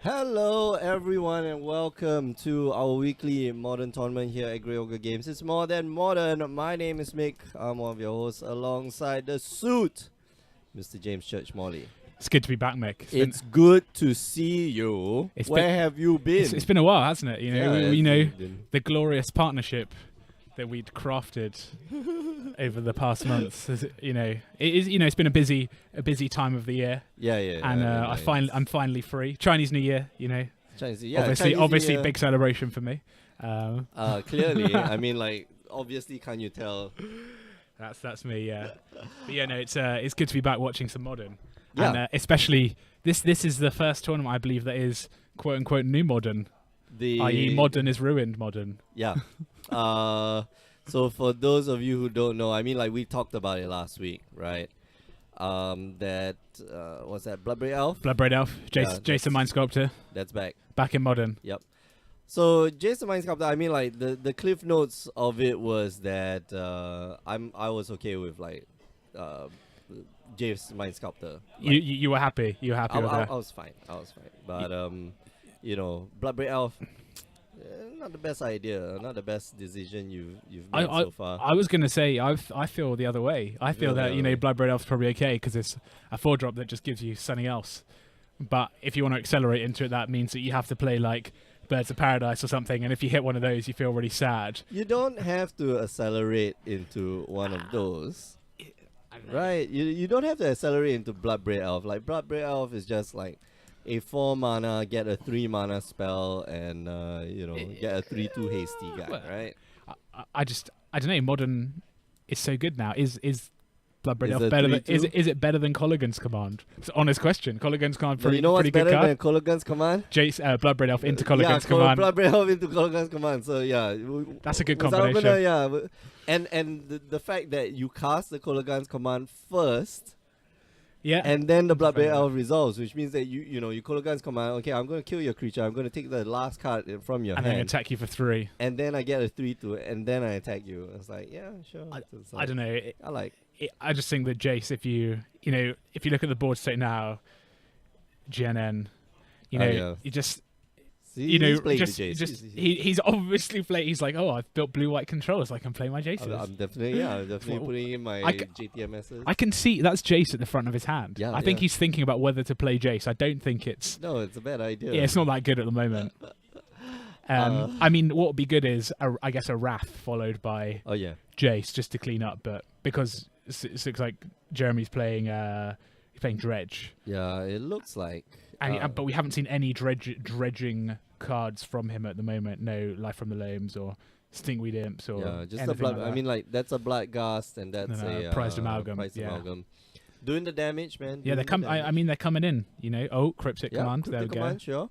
Hello everyone and welcome to our weekly modern tournament here at Grey Ogre Games. It's more than modern. My name is Mick. I'm one of your hosts alongside the suit, Mr. James Church Morley. It's good to be back, Mick. It's good to see you. Where have you been? It's been a while, hasn't it? You know, Yeah, we know been. the glorious partnership that we'd crafted over the past months. You know, it is. You know, it's been a busy time of the year. Yeah. And I'm finally free. Chinese New Year. You know, Chinese, yeah, obviously, big celebration for me. Clearly, I mean, like, obviously, can you tell? That's me. Yeah, but yeah, no, it's good to be back watching some modern. Yeah. And especially this is the first tournament I believe that is quote unquote new modern, i.e. modern is ruined modern. Yeah. So for those of you who don't know, I mean, like, we talked about it last week, right? That what's that? Bloodbraid Elf. Bloodbraid Elf. Jason Mind Sculptor. That's back. Back in modern. Yep. So Jason Mind Sculptor. I mean, like, the cliff notes of it was that I was okay with, like, Jason Mind Sculptor. Like, you were happy. You were happy with that. I was fine. But you know, Bloodbraid Elf. Not the best idea, not the best decision you've made so far. I was gonna say I feel the other way. I feel that Bloodbraid Elf's probably okay because it's a 4-drop that just gives you something else. But if you want to accelerate into it, that means that you have to play like Birds of Paradise or something. And if you hit one of those, you feel really sad. You don't have to accelerate into one of those, right? You don't have to accelerate into Bloodbraid Elf. Like, Bloodbraid Elf is just like a 4 mana, get a 3 mana spell, and get a 3/2 hasty guy, right? I don't know. Modern is so good now. Is Bloodbraid Elf better than is it better than Colligan's Command? It's an honest question. Colligan's Command pretty good card. You know what's better than Colligan's Command? Bloodbraid Elf into Colligan's Command. Bloodbraid Elf into Colligan's Command. So yeah, that's a good combination. And the fact that you cast the Colligan's Command first. Yeah. And then the Bloodbraid Elf resolves, which means that you Colligan's Command, okay, I'm going to kill your creature, I'm going to take the last card from your hand. And then attack you for 3. And then I get a 3/2, and then I attack you. It's like, yeah, sure. I don't know. I just think that Jace, if you look at the board state now, GNN, you just... He's obviously playing. He's like, oh, I've built blue-white controls. I can play my Jaces. I'm definitely putting in my JTMS. I can see that's Jace at the front of his hand. Yeah, I think he's thinking about whether to play Jace. I don't think it's... No, it's a bad idea. Yeah, it's not that good at the moment. I mean, what would be good is, I guess, a Wrath followed by Jace just to clean up. But because it looks like Jeremy's playing Dredge. Yeah, it looks like... but we haven't seen any dredging cards from him at the moment. No Life from the Loams or Stinkweed Imps or just a blood. I mean, like, that's a Bloodghast and that's a Prized Amalgam. Amalgam. Doing the damage, man. Yeah, they're coming in. You know, Cryptic Command. There we go. Command, sure.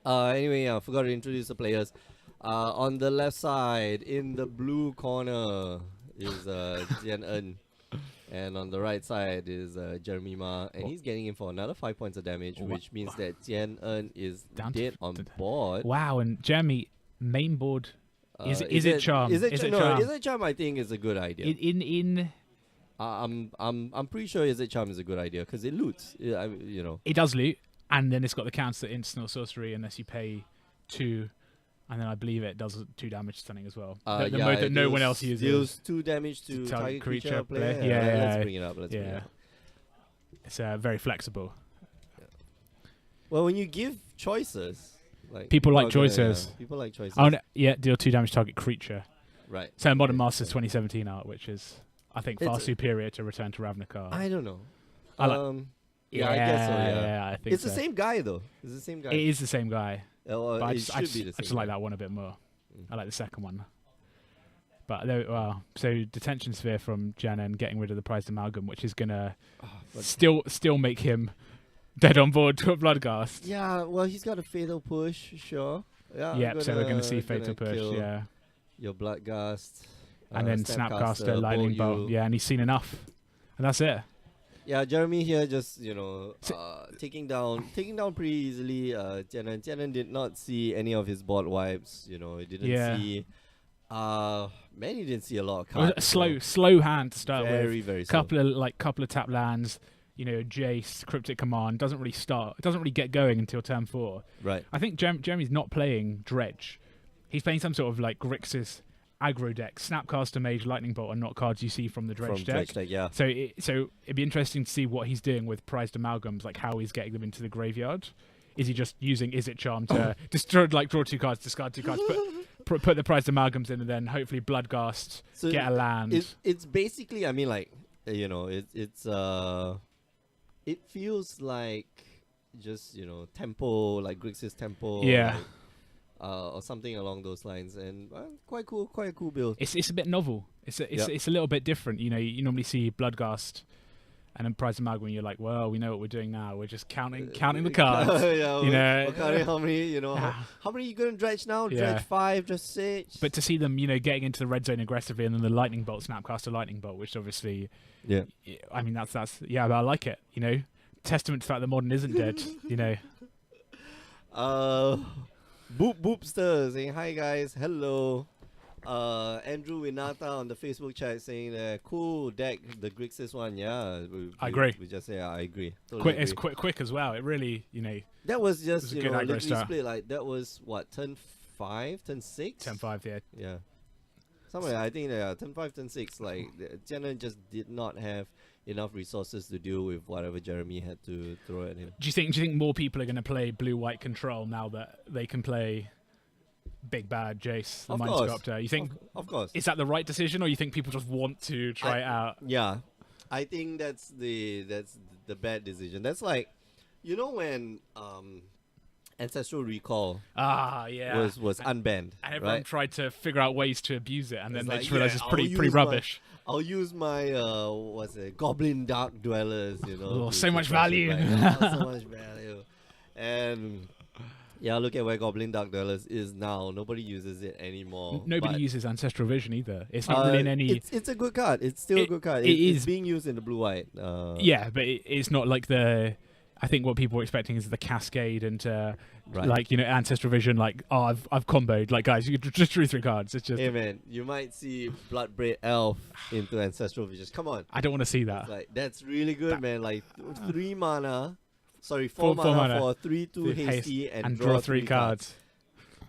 Anyway, I forgot to introduce the players. On the left side, in the blue corner, is Jian En. And on the right side is Jeremy Ma, and he's getting in for another 5 points of damage, which means that Jian En is dead on board. Wow, and Jeremy, main board, is it Charm? Is it Charm? Is it Charm? I think is a good idea. I'm pretty sure Is it Charm is a good idea because it loots. It does loot, and then it's got the counter to instant or sorcery unless you pay 2. And then I believe it does 2 damage stunning as well. The mode that no one else uses. Deals 2 damage to target creature player. Let's bring it up. It's very flexible. Yeah. Well, when you give choices, like people like choices. People like choices. Deal 2 damage to target creature. Right. So Modern Masters 2017 art, which is I think far superior to Return to Ravnica. I don't know. I guess so. Yeah, I think it's the same guy though. It's the same guy. It is the same guy. But I just like that one a bit more. I like the second one. But so Detention Sphere from Janen getting rid of the Prized Amalgam, which is gonna still make him dead on board to a Bloodghast. Yeah, well, he's got a Fatal Push, sure. Yeah. So we're gonna see Fatal Push. Yeah. Your Bloodghast. And then Snapcaster, Lightning Bolt. Yeah, and he's seen enough, and that's it. Yeah, Jeremy here just, taking down pretty easily. Jianan did not see any of his board wipes. He didn't see... he didn't see a lot of cards. It was a slow hand to start with. Very slow. Couple of tap lands, Jace, Cryptic Command doesn't really get going until turn 4. Right. I think Jeremy's not playing Dredge. He's playing some sort of like Grixis aggro deck. Snapcaster, Mage, Lightning Bolt are not cards you see from the Dredge deck. Yeah. So it'd be interesting to see what he's doing with prized amalgams, like how he's getting them into the graveyard. Is he just using Izzet Charm to draw 2 cards, discard 2 cards, put the prized amalgams in, and then hopefully Bloodghast, get a land? It's basically, I mean, like, it feels like just tempo, like Grixis tempo, yeah, or something along those lines, and quite a cool build. It's a bit novel. It's a little bit different. You normally see Bloodghast and then prize amalgam, and you're like, well, we know what we're doing now. We're just counting the cards. We're counting how many, how many you gonna dredge now? Dredge 5, just 6. But to see them, getting into the red zone aggressively, and then the Lightning Bolt, Snapcaster Lightning Bolt, which obviously, I mean, that's but I like it. Testament to the fact that Modern isn't dead. Boopster saying hi guys, hello. Andrew Winata on the Facebook chat saying cool deck, the Grixis one. I agree. We just say I agree. Totally quick, agree. It's quick as well. It really, that was just literally start. split, like that was what, turn 5, turn 6, turn 5, yeah. Somewhere I think turn 5, turn 6, like Jianan just did not have enough resources to deal with whatever Jeremy had to throw at him. Do you think more people are going to play blue-white control now that they can play Big Bad Jace, the Mind Sculptor? You think, of course, is that the right decision, or you think people just want to try it out? Yeah, I think that's the bad decision. That's like, when Ancestral Recall was unbanned, and everyone tried to figure out ways to abuse it, and then they just realized it's pretty rubbish. I'll use my Goblin Dark Dwellers, so much value. So much value. And look at where Goblin Dark Dwellers is now. Nobody uses it anymore. Nobody uses Ancestral Vision either. It's not really in any. It's a good card. It's still a good card. It's being used in the blue-white. But it's not like the. I think what people were expecting is the Cascade and Ancestral Vision. Like, I've comboed. Like, guys, you just drew 3 cards. It's just. Hey man, you might see Bloodbraid Elf into Ancestral Vision. Come on. I don't want to see that. That's really good, man. Like 3 mana. Sorry, 4 mana for 3/2 hasty and draw 3 cards.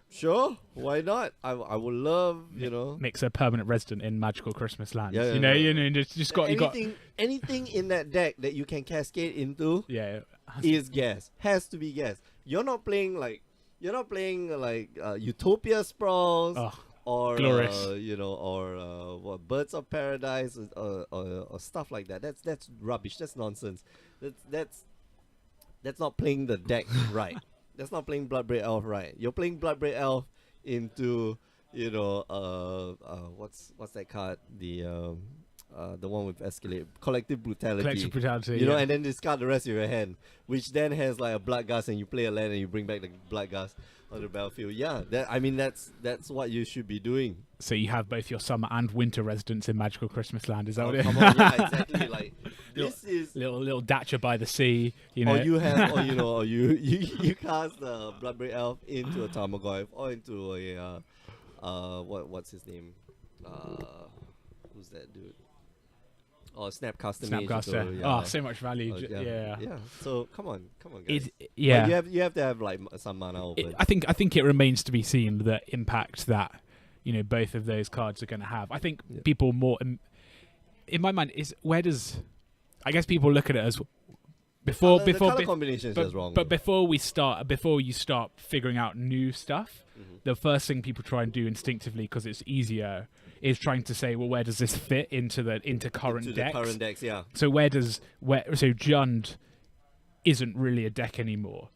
Sure, why not? I would love, Makes a permanent resident in Magical Christmas Land. Anything in that deck that you can cascade into. Is gas. Has to be gas. You're not playing like Utopia Sprawls. Or glorious. What, Birds of Paradise or stuff like that. That's rubbish. That's nonsense. That's not playing the deck right. That's not playing Bloodbraid Elf right. You're playing Bloodbraid Elf into what's that card? The one with Escalate, Collective Brutality. And then discard the rest of your hand, which then has like a Bloodghast, and you play a land and you bring back the Bloodghast on the battlefield. That's what you should be doing. So you have both your summer and winter residents in Magical Christmas Land. Is that what it is? Come on, yeah, exactly. Like this is little Dacha by the sea. Or you have, or you cast the Bloodbraid Elf into a Tarmogoyf or into a what's his name? Who's that dude? Or Snapcaster. Snapcaster. So much value. Yeah. So come on, guys. You have to have like some mana open. I think it remains to be seen the impact that both of those cards are going to have. I think people more in my mind is I guess people look at it as before color combination is just wrong. But before you start figuring out new stuff, the first thing people try and do instinctively, because it's easier, is trying to say, well, where does this fit into current decks? The current decks, yeah. So so Jund isn't really a deck anymore.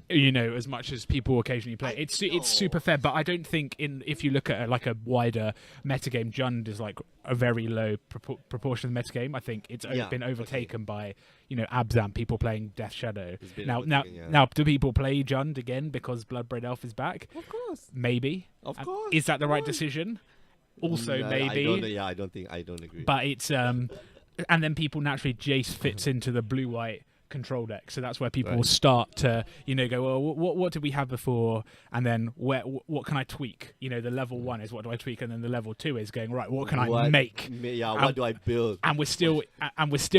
As much as people occasionally play, it's super fair. But I don't think if you look at a wider metagame, Jund is like a very low proportion of the metagame. I think it's been overtaken by Abzan, people playing Death Shadow. Now, do people play Jund again because Bloodbraid Elf is back? Of course, maybe. Of course, is that the right decision? Also, maybe. I don't agree. But it's and then people naturally Jace fits into the blue-white control deck. So that's where people Right. will start to, go, well, what did we have before? And then what can I tweak? The level 1 is what do I tweak? And then the level 2 is going, right, what can I make? What do I build? And we're still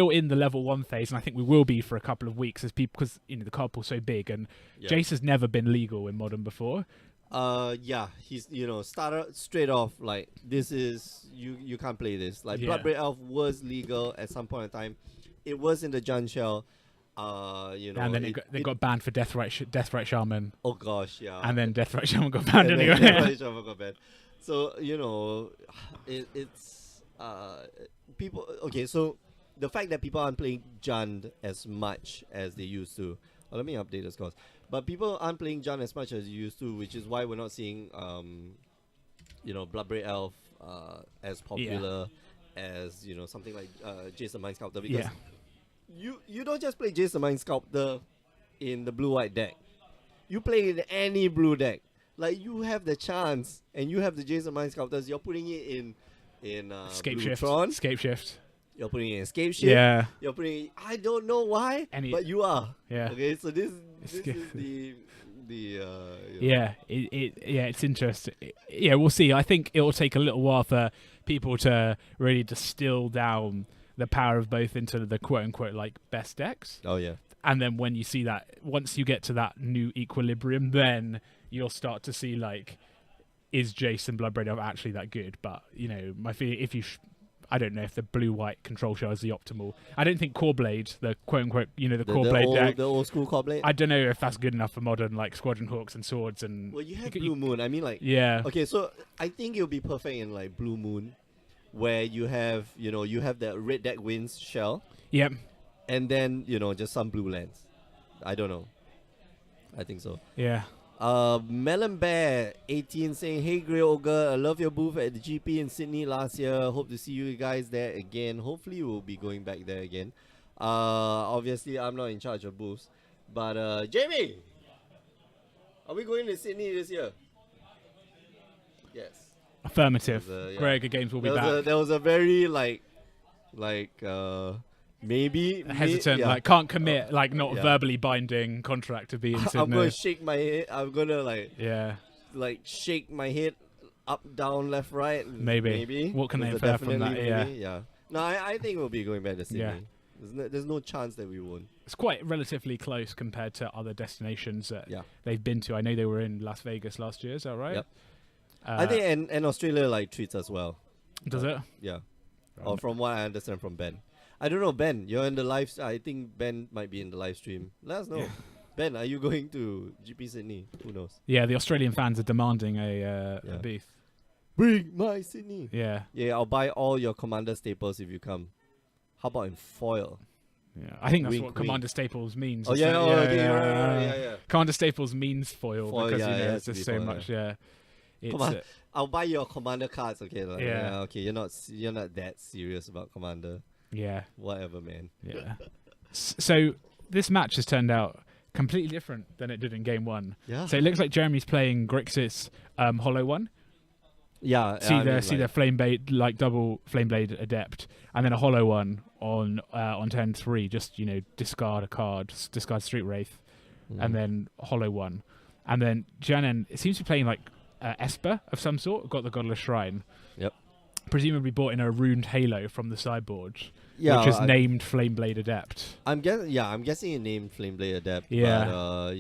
in the level 1 phase, and I think we will be for a couple of weeks as people, because the card pool's so big, and Jace has never been legal in Modern before. He's started straight off like, this is you can't play this. Like Bloodbraid Elf was legal at some point in time. It was in the Jun Shell. And then they got banned for Deathrite Shaman. Oh gosh, yeah. And then Deathrite Shaman got banned anyway. Deathrite Shaman got banned. So it's people. Okay, so the fact that people aren't playing Jund as much as they used to. Well, let me update the scores. But people aren't playing Jund as much as they used to, which is why we're not seeing Bloodbraid Elf as popular as something like Jason Mind Sculptor, because you don't just play Jason Mind Sculptor in the blue-white deck. You play in any blue deck. Like, you have the chance, and you have the Jason Mind Sculptors. You're putting it in Scapeshift. You're putting it in Scapeshift. Yeah. You're putting it, I don't know why, but you are. Yeah. Okay, so this is the it's interesting. We'll see. I think it will take a little while for people to really distill down the power of both into the quote-unquote like best decks. Oh yeah. And then when you see that, once you get to that new equilibrium, then you'll start to see, like, is Jason Bloodbraid Elf actually that good? But my feeling, I don't know if the blue-white control shell is the optimal. I don't think Core Blade, the quote-unquote, the Core Blade deck, the old school Core Blade. I don't know if that's good enough for Modern, like Squadron Hawks and Swords and. Well, you have Blue Moon. I mean, like. Yeah. Okay, so I think it'll be perfect in like Blue Moon, where you have the red deck wins shell. Yep. And then just some blue lands. I don't know. I think so. Yeah. Melon Bear 18 saying, "Hey Grey Ogre, I love your booth at the GP in Sydney last year. Hope to see you guys there again. Hopefully we'll be going back there again. Obviously I'm not in charge of booths, but Jamie, are we going to Sydney this year?" Yes. Affirmative. Greg Games will be back. There was a very maybe hesitant, like can't commit, like not verbally binding contract to be in Sydney. I'm gonna shake my head. I'm gonna shake my head up, down, left, right. Maybe. What can they infer from that? Yeah. No, I think we'll be going back to Sydney. Yeah. There's no chance that we won't. It's quite relatively close compared to other destinations that they've been to. I know they were in Las Vegas last year. Is that right? Yep. I think and Australia like treats us well. Does it? Yeah. Or from what I understand from Ben. I don't know, Ben. You're in the live. I think Ben might be in the live stream. Let us know. Yeah. Ben, are you going to GP Sydney? Who knows? Yeah, the Australian fans are demanding a booth. Bring my Sydney. Yeah. Yeah, I'll buy all your Commander staples if you come. How about in foil? Yeah, I think that's what Commander Staples means. Oh yeah. Commander Staples means foil because there's just so much. Yeah. I'll buy your Commander cards. Okay. Okay. You're not that serious about Commander. Yeah. Whatever, man. Yeah. So this match has turned out completely different than it did in game 1. Yeah. So it looks like Jeremy's playing Grixis Hollow 1. Yeah. See the Flame Blade, like double Flame Blade Adept, and then a Hollow 1 on turn 3. Just discard a card, discard Street Wraith, and then Hollow 1, and then Janen. It seems to be playing like Esper of some sort. Got the Godless Shrine. Yep. Presumably bought in a runed halo from the sideboard, which is named Flameblade Adept. I'm guessing it named Flameblade Adept. Yeah. But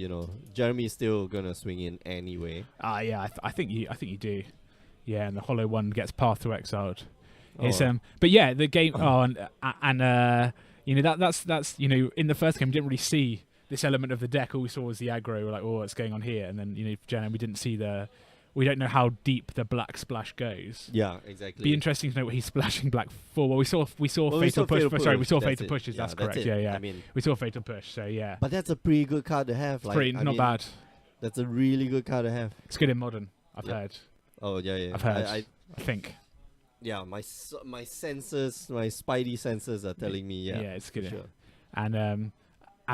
Jeremy's still gonna swing in anyway. Yeah. I think you do. Yeah, and the Hollow 1 gets Path to Exiled. It's but yeah, the game. That's in the first game we didn't really see this element of the deck. All we saw was the aggro. We're like, what's going on here? And then Jan, we didn't see we don't know how deep the black splash goes. Yeah, exactly. Be interesting to know what he's splashing black for. Well, we saw Fatal Push. Sorry, we saw Fatal Pushes. That's correct. Yeah. I mean, we saw Fatal Push. So yeah. But that's a pretty good card to have. Not bad. That's a really good card to have. It's good in Modern. I've heard. Oh yeah. I've heard. I think. Yeah, my senses, my spidey senses are telling me. Yeah, it's good. Sure. And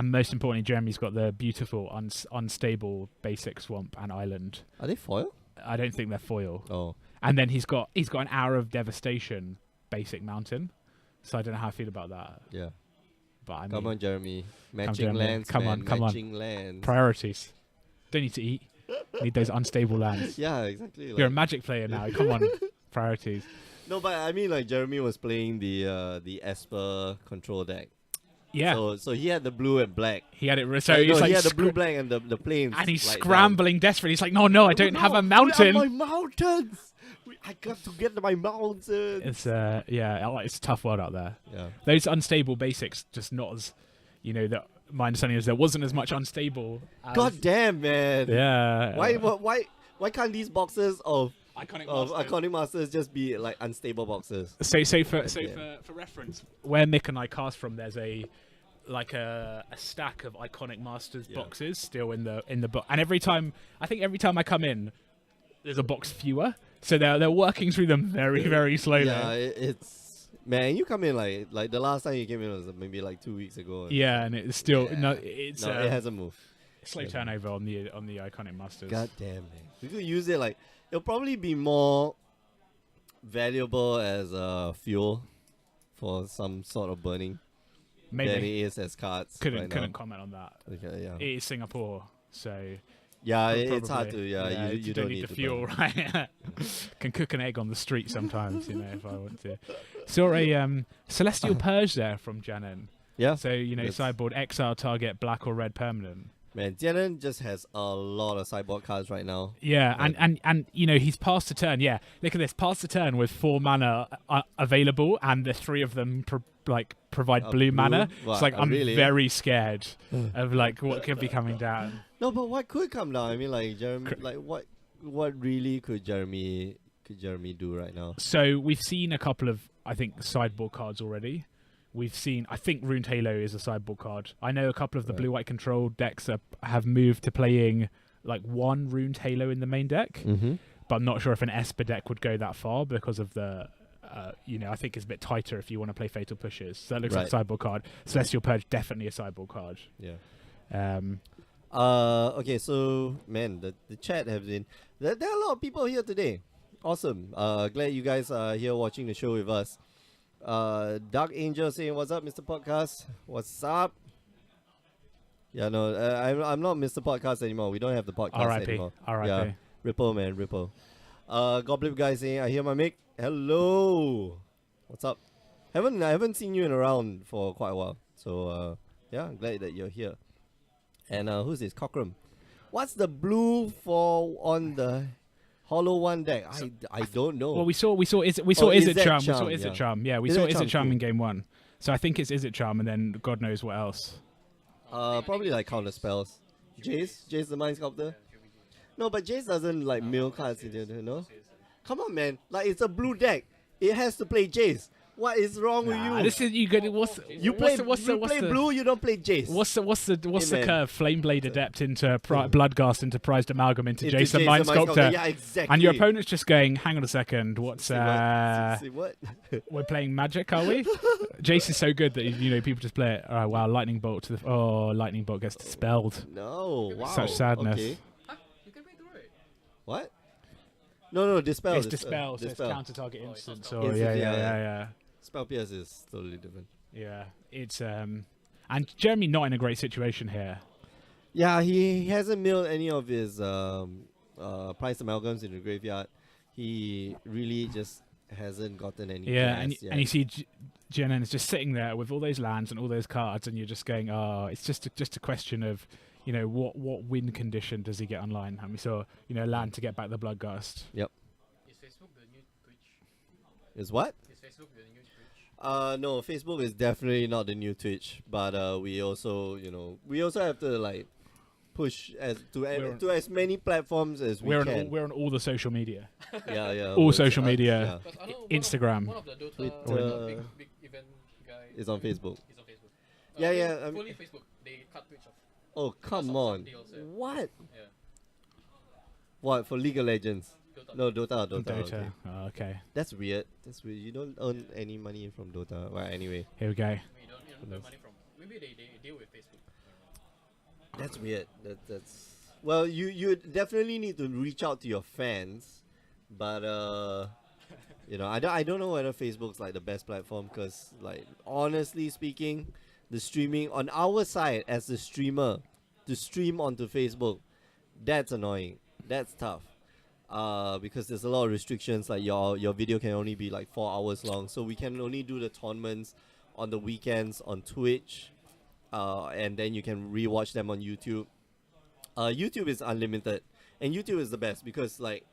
most importantly, Jeremy's got the beautiful unstable basic swamp and island. Are they foil? I don't think they're foil. Oh. And then he's got an Hour of Devastation basic mountain. So I don't know how I feel about that. Yeah. But I mean, Come on, Jeremy. Matching Jeremy. lands, Come man. on, come on. Matching lands. priorities. Don't need to eat. Need those unstable lands. Yeah, exactly. You're a Magic player now. Come on, priorities. No, but I mean, like Jeremy was playing the Esper control deck. Yeah. So he had the blue and black. He had it. So No, he's like he had the blue, black, and the planes. and he's like, scrambling desperately. He's like, no, I don't have a Where mountain. are my mountains? I got to get my mountains. It's it's a tough world out there. Yeah. Those unstable basics, just not as, that my understanding is there wasn't as much unstable. As, God damn, man. Yeah. Why can't these boxes of Iconic Masters just be like unstable boxes? So for reference, where Mick and I cast from, there's a stack of Iconic Masters boxes still in the book, and every time I come in, there's a box fewer. So they're working through them very, very slowly. Yeah, it's man. You come in like the last time you came in was maybe like 2 weeks ago. Yeah, and it's still it hasn't moved. Slow turnover on the Iconic Masters. God damn, man. You could use it like it'll probably be more valuable as fuel for some sort of burning than it is as cards. Couldn't comment on that. Okay, yeah. It is Singapore, so. Yeah, it's hard to. You don't need the fuel, right? Can cook an egg on the street sometimes, if I want to. Saw a Celestial Purge there from Janan. Yeah. So sideboard exile target black or red permanent. Man, Janan just has a lot of sideboard cards right now. Yeah, and he's passed the turn. Yeah, look at this, passed the turn with 4 mana available, and the 3 of them provide blue mana. What, it's like I'm really? very scared of what could be coming down. No, but what could come down? I mean, like Jeremy, what really could Jeremy do right now? So we've seen a couple of sideboard cards already. We've seen, I think Runed Halo is a sideboard card. I know a couple of the blue-white control decks have moved to playing like 1 Runed Halo in the main deck, but I'm not sure if an Esper deck would go that far because of the, I think it's a bit tighter if you want to play Fatal Pushes. So that looks like a sideboard card. Celestial Purge, definitely a sideboard card. Yeah. Okay, so man, the chat have been there are a lot of people here today. Awesome. Glad you guys are here watching the show with us. Dark Angel saying, "What's up, Mr. Podcast? What's up?" Yeah, no, I'm not Mr. Podcast anymore. We don't have the podcast anymore. R.I.P. Yeah, Ripple, man, Ripple. Goblin guy saying, "I hear my mic. Hello, what's up? I haven't seen you in around for quite a while. So yeah, I'm glad that you're here. And who's this? Cockrum. What's the blue for on the Hollow One deck? I don't know. Well, we saw Izzet Charm. We saw Izzet yeah. Charm. Yeah, we saw Izzet Charm in game 1. So I think it's Izzet Charm, and then God knows what else. Probably like counter spells. Jace the Mind Sculptor. No, but Jace doesn't like mill cards, no? Come on, man. Like it's a blue deck. It has to play Jace. What is wrong with you? This is you good. You play blue. You don't play Jace. What's the curve? Flameblade Adept into Bloodghast into Prized Amalgam into Jace the Mind Sculptor. Yeah, exactly. And your opponent's just going, hang on a second. What's See what? We're playing Magic, are we? Jace is so good that people just play it. Oh wow, Lightning Bolt to the Lightning Bolt gets dispelled. No, wow. Such sadness. Okay. Huh? You can play through it. What? No, dispel. It's dispel, so it's counter target instance. Or Instant, yeah. Spell PS is totally different. Yeah, it's and Jeremy not in a great situation here. Yeah, he hasn't milled any of his Prized Amalgams in the graveyard. He really just hasn't gotten any. Yeah, and you see Jenan is just sitting there with all those lands and all those cards, and you're just going, it's just a question of, what win condition does he get online? And we saw, land to get back the Bloodghast. Yep. Is Facebook the new Twitch? Is what? Is Facebook the new Twitch? No, Facebook is definitely not the new Twitch, but we also have to like push to as many platforms as we can. We're on all the social media. Yeah. All social media. Yeah. Instagram. One of the Dota Twitter big event guy is on Facebook. He's on Facebook. Yeah. Fully Facebook. They cut Twitch off. Oh, come Some on. deals, yeah. What? Yeah. What, for League of Legends? Dota. No, Dota. Dota. Okay. That's weird. You don't earn any money from Dota. Well, anyway. Here we go. We don't earn money from. Maybe they deal with Facebook. That's weird. That's well, you definitely need to reach out to your fans, but I don't know whether Facebook's like the best platform, because like honestly speaking, the streaming on our side as the streamer to stream onto Facebook, that's annoying. That's tough. Because there's a lot of restrictions, like your video can only be like 4 hours long, so we can only do the tournaments on the weekends on Twitch, and then you can rewatch them on YouTube. YouTube is unlimited, and YouTube is the best because like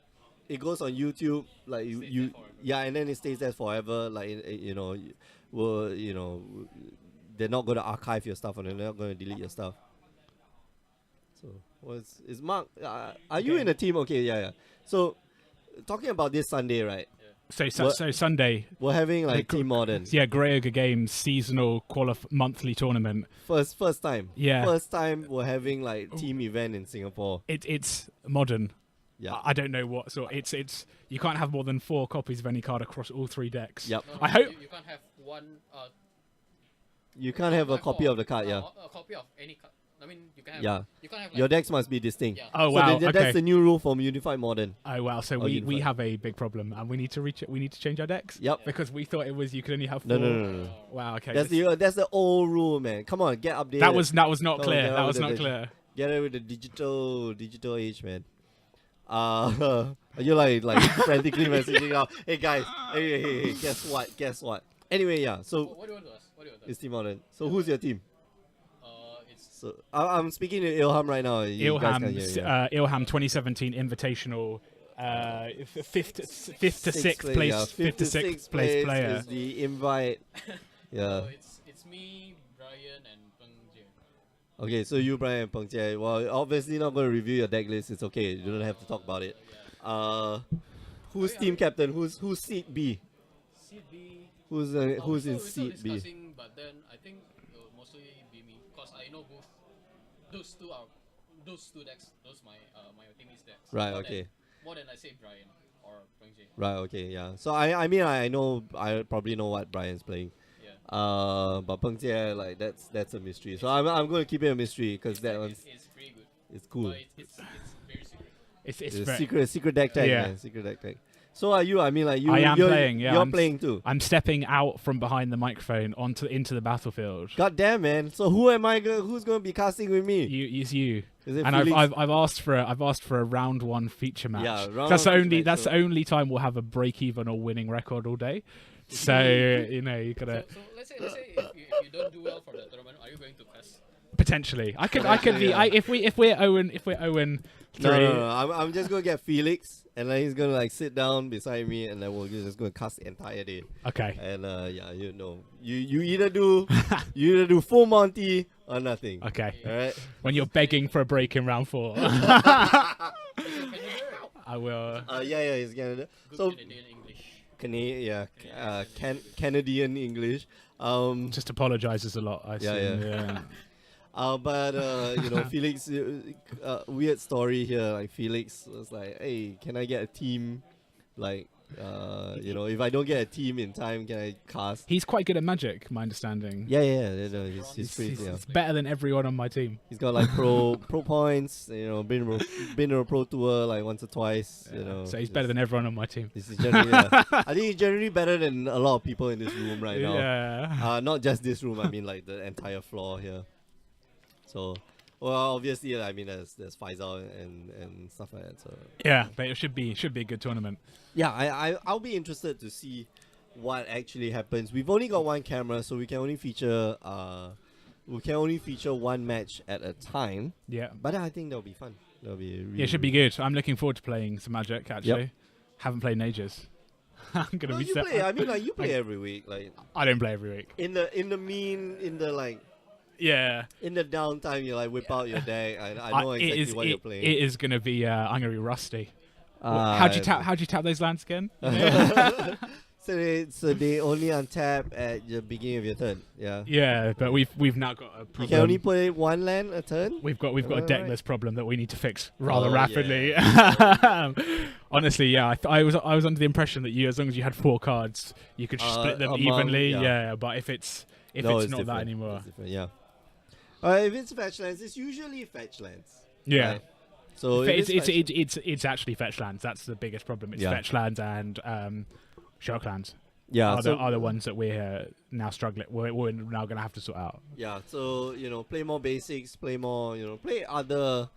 it goes on YouTube, like you yeah, and then it stays there forever. Like you know, they're not going to archive your stuff and they're not going to delete your stuff. So is Mark? Are you in a team? Okay, yeah. So talking about this Sunday, right? So Sunday we're having like Team Modern. Yeah, Greyogre Games seasonal monthly tournament. First time. Yeah. First time we're having like team event in Singapore. It's modern. Yeah. I don't know what sort. It's you can't have more than 4 copies of any card across all 3 decks. Yep. No, I hope you can't have one. You can't have a copy of the card. Yeah. A copy of any card. I mean, you can have. Yeah. You can't have. Your decks must be distinct. Yeah. Oh So wow! that's Okay. the new rule from Unified Modern. Oh wow! So Oh, we Unified. have a big problem, and we need to We need to change our decks. Yep. Because we thought it was you could only have 4. No. Wow. Okay. That's the old rule, man. Come on, get updated. that was not Come on, clear. get That on was with not the clear. Get it with the digital age, man. You're like frantically messaging out. Hey guys, hey, guess what? Anyway, yeah. So What do you want to ask? it's Team Modern. So who's your team? It's So I'm speaking to Ilham right now. You guys can hear, yeah. Ilham 2017 Invitational, fifth to sixth place, yeah. fifth to sixth place player. is the invite. Yeah. it's me, Brian, and Peng Jie. Okay, so you, Brian, and Peng Jie. Well, obviously not going to review your deck list. It's okay. You don't have to talk about it. Who's team captain? Who's seat B? Seed B. Who's we're in still seat B? discussing, but then I think it'll mostly be me because I know both. Those two decks. Those my teammates decks. Right. Okay. More than I say Brian or Peng Jie. Right. Okay. Yeah. So I mean I know I probably know what Brian's playing. Yeah. But Peng Jie, like that's a mystery. So I'm going to keep it a mystery because that one's It's pretty good. it's cool. But it's very secret. It's It's a very- secret deck tag, Yeah. man. Secret deck tag. So are you? I mean, like you. I am you're, playing, yeah, You're I'm playing too. I'm stepping out from behind the microphone into the battlefield. God damn, man. So who am I? Who's going to be casting with me? It's you. Is it And Felix? I've asked for a round 1 feature match. Yeah, round that's the one only feature match, that's so- the only time we'll have a break even or winning record all day. So you know you gotta So let's say if you don't do well for the tournament, are you going to pass? potentially. I could be. Yeah. If we're 0-3. No. I'm just going to get Felix, and then he's going to like sit down beside me, and then we're just going to cast the entire day. Okay. And yeah, you know, you either do full Monty or nothing. Okay. All right. When you're begging for a break in round 4, Can you hear it? I will. Yeah, he's Canada. Good So Canadian English. Canadian English. Just apologizes a lot. I Yeah, assume. yeah. But you know, Felix, weird story here. Like Felix was like, "Hey, can I get a team? Like, you know, if I don't get a team in time, can I cast?" He's quite good at Magic, my understanding. Yeah. No, he's pretty. Yeah. He's better than everyone on my team. He's got like pro points. You know, been on a pro tour like once or twice. You know, So he's better than everyone on my team. This is generally. I think he's generally better than a lot of people in this room right now. Yeah. Not just this room. I mean, like the entire floor here. So, well, obviously, I mean, there's Faisal and stuff like that. So Yeah, but it should be a good tournament. yeah, I'll be interested to see what actually happens. We've only got 1 camera, so we can only feature one match at a time. Yeah. But I think that'll be fun. That'll be really, Yeah, it should be good. I'm looking forward to playing some Magic. Actually, Yep. haven't played in ages. I'm gonna No, be you set. play. I mean, like you play every week. Like I don't play every week. in the Yeah. in the downtime, you like whip out your deck. I know exactly what you're playing. It is gonna be. I'm gonna be rusty. How'd you tap those lands again? So they only untap at the beginning of your turn. Yeah. Yeah, but we've now got a problem. You can only play 1 land a turn. We've got a Alright. deckless problem that we need to fix rather Oh, rapidly. Honestly, yeah, I was under the impression that as long as you had 4 cards, you could split them among- evenly. yeah. Yeah, but if it's not different. that anymore. It's different, yeah. If it's fetch lands, it's usually fetch lands. Yeah. Right? So It's actually fetch lands. That's the biggest problem. It's Yeah. fetch lands and shark lands. Yeah, are the ones that we're now struggling. We're now going to have to sort out. Yeah, so play more basics, play more, play other,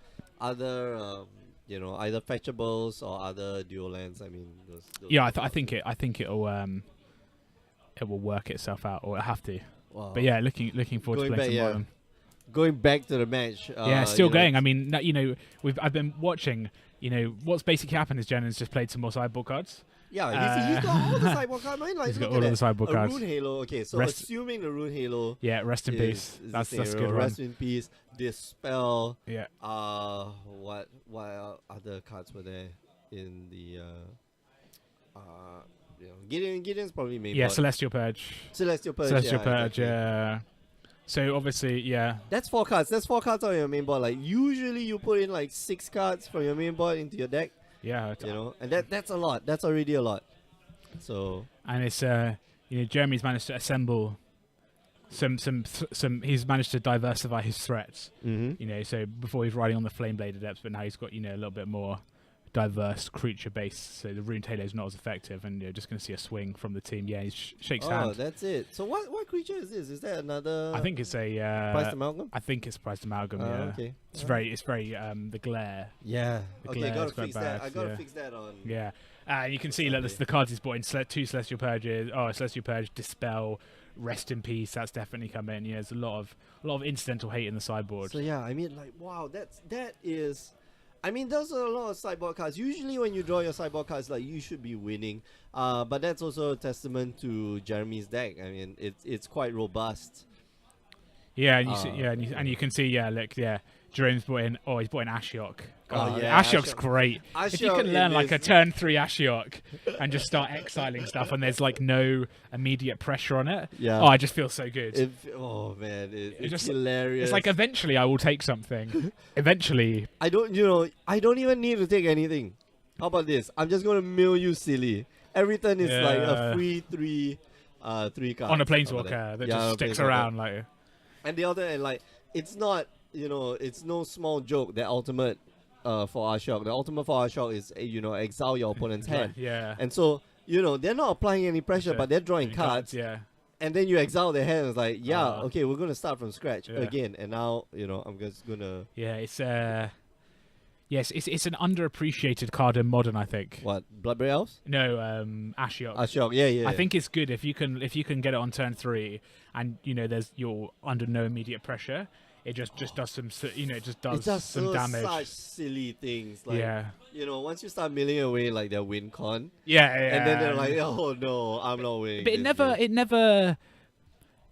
either fetchables or other dual lands. I mean, those Yeah, I think it will work itself out, or it'll have to. Wow. But yeah, looking forward to Going playing back, some Modern. Going back to the match. Yeah, still going. I mean, I've been watching. What's basically happened is Jennings just played some more sideboard cards. Yeah, he's got all the sideboard cards. Like, He's got look all at of the sideboard a cards. Rune Halo. Okay, so assuming the Rune Halo. Yeah, rest in peace. That's a good one. Rest in peace. Dispel. Yeah. What other cards were there in the Gideon's probably main. Yeah, board. Celestial Purge. Celestial Purge. Exactly. Yeah. So obviously, yeah. That's 4 cards. That's 4 cards on your main board. Like usually you put in like 6 cards from your main board into your deck. Yeah. And that's a lot. That's already a lot. So. And it's Jeremy's managed to assemble some. He's managed to diversify his threats. Mm-hmm. So before he's riding on the Flame Blade Adepts, but now he's got a little bit more diverse creature base, so the Rune Halo is not as effective, and you're just going to see a swing from the team. Yeah, he shakes hand. Oh, that's it. So what creature is this? Is that another? I think it's a Priced Amalgam. I think it's Priced Amalgam. Yeah. Okay. It's very the glare. Yeah. The Okay, glare gotta is quite fix that. bad, I gotta yeah. fix that on. Yeah. You can see that the cards he's bought in 2 Celestial Purges. Oh, Celestial Purge, Dispel, Rest in Peace. That's definitely come in. Yeah, there's a lot of incidental hate in the sideboard. So yeah, I mean, like, wow, that is. I mean, those are a lot of sideboard cards. Usually, when you draw your sideboard cards, like you should be winning. But that's also a testament to Jeremy's deck. I mean, it's quite robust. Yeah, and you can see, Jerome's brought in. Oh, he's brought in Ashiok. Oh, yeah, Ashiok's great. If you can learn like a turn 3 Ashiok and just start exiling stuff, and there's like no immediate pressure on it. Yeah. Oh, I just feel so good. Oh man, it's just hilarious. It's like eventually I will take something. Eventually. I don't even need to take anything. How about this? I'm just gonna mill you silly. Every turn is like a free 3 cards on a Planeswalker that just sticks around like. And the other end, like, it's not, it's no small joke that ultimate for Ashok. The ultimate for Ashok is, exile your opponent's hand. Yeah. And so, they're not applying any pressure, but they're drawing cards. Yeah. And then you exile their hand. It's like, okay, we're going to start from scratch again. And now, I'm just going to... Yeah, it's... Yes, it's an underappreciated card in Modern, I think. What, Bloodbraid Elves? No, Ashiok. Ashiok, yeah. I think it's good if you can get it on turn 3, and you're under no immediate pressure. It just does some some damage. Such silly things. Like, once you start milling away like their win con. Yeah. And then they're like, oh no, I'm not winning. But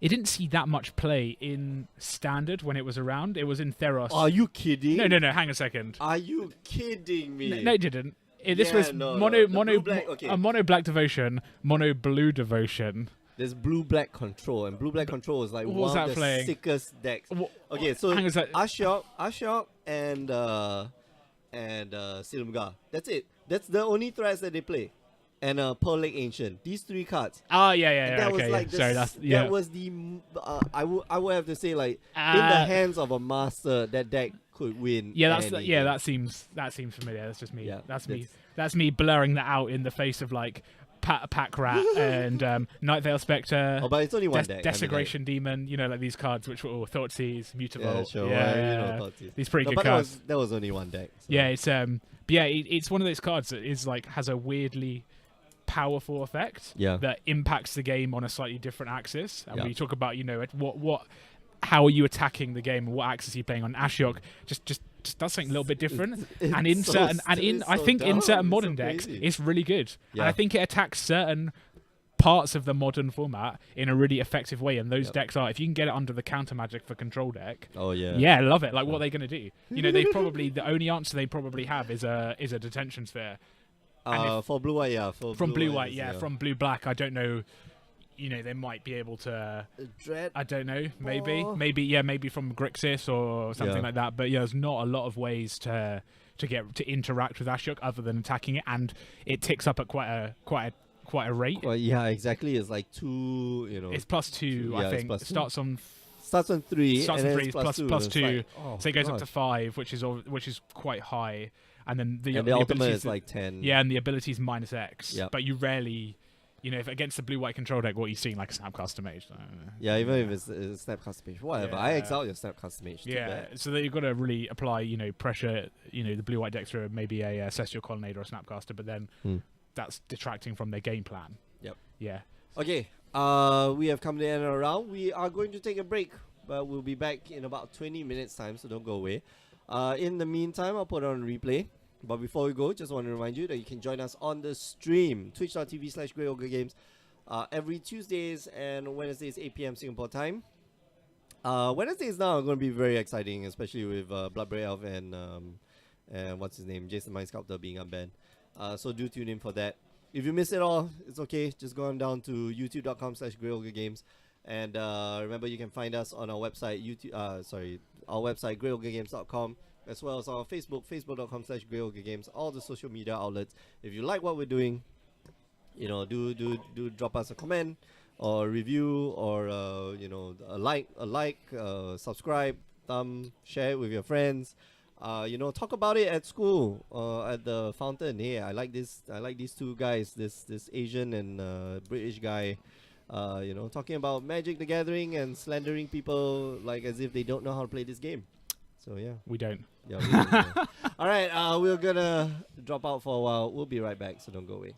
it didn't see that much play in Standard when it was around. It was in Theros. Are you kidding? No, hang a second. Are you kidding me? No, it didn't. This was a mono black devotion, mono blue devotion. There's blue-black control, and blue-black control is like one of the sickest decks. Okay, so Ashok and Silumgar. That's it. That's the only threats that they play. And Pearl Lake Ancient. These 3 cards. Oh, yeah. That okay, was like that was the I would have to say, like, in the hands of a master, that deck could win. Yeah, that seems familiar. That's just me. Yeah, that's me blurring that out in the face of like Pack Rat and Night Veil Spectre. Oh, but it's only one deck. Desecration Demon. Like these cards, which were Thoughtseize, Mutavault. Yeah, sure. Thoughtseize. These pretty good cards. That was only one deck. So. Yeah, it's one of those cards that is like has a weirdly powerful effect that impacts the game on a slightly different axis. And when you talk about how are you attacking the game and what axis are you playing on, Ashiok just does something a little bit different. In certain modern decks it's really good. And I think it attacks certain parts of the modern format in a really effective way, and those decks are, if you can get it under the counter magic for control deck, I love it. Like, what are they going to do? They probably the only answer they probably have is a detention sphere. For blue white, from blue white, from blue black, I don't know. They might be able to. Dread. I don't know. Maybe from Grixis or something like that. But there's not a lot of ways to interact with Ashiok other than attacking it, and it ticks up at quite a rate. Well, yeah, exactly. It's like 2. It's +2. I think it starts on 3. Starts on 3 plus 2. Like, so it goes up to 5, which is quite high. And then the ultimate is like 10. Yeah, and the ability is -X. Yep. But you rarely you know, if against the blue-white control deck, what you're seeing like a Snapcaster Mage. Yeah, even if it's a Snapcaster Mage, whatever. I Yeah. exile your Snapcaster Mage. Too Yeah, bad. so that you've got to really apply, you know, pressure, you know, the blue-white deck through maybe a Celestial Colonnade or a Snapcaster, but then that's detracting from their game plan. Yep. Yeah. Okay, we have come to the end of the round. We are going to take a break, but we'll be back in about 20 minutes time, so don't go away. In the meantime, I'll put on replay. But before we go, just want to remind you that you can join us on the stream, twitch.tv/GreatOgreGames, every Tuesdays and Wednesdays, 8 p.m. Singapore time. Wednesdays now are going to be very exciting, especially with Bloodbraid Elf and what's his name, Jason Mind Sculptor being unbanned. So do tune in for that. If you miss it all, it's okay. Just go on down to youtube.com/GreatOgreGames. And remember, you can find us on our website, our website, GreatOgreGames.com, as well as our Facebook, facebook.com/GreatOgreGames, all the social media outlets. If you like what we're doing, you know, do drop us a comment or review or you know, a like, subscribe, share it with your friends. You know, talk about it at school at the fountain. Hey, I like these two guys, this Asian and British guy. You know, talking about Magic the Gathering and slandering people like as if they don't know how to play this game. So yeah, We don't. yeah. We don't know. All right, we're gonna drop out for a while. We'll be right back, so don't go away.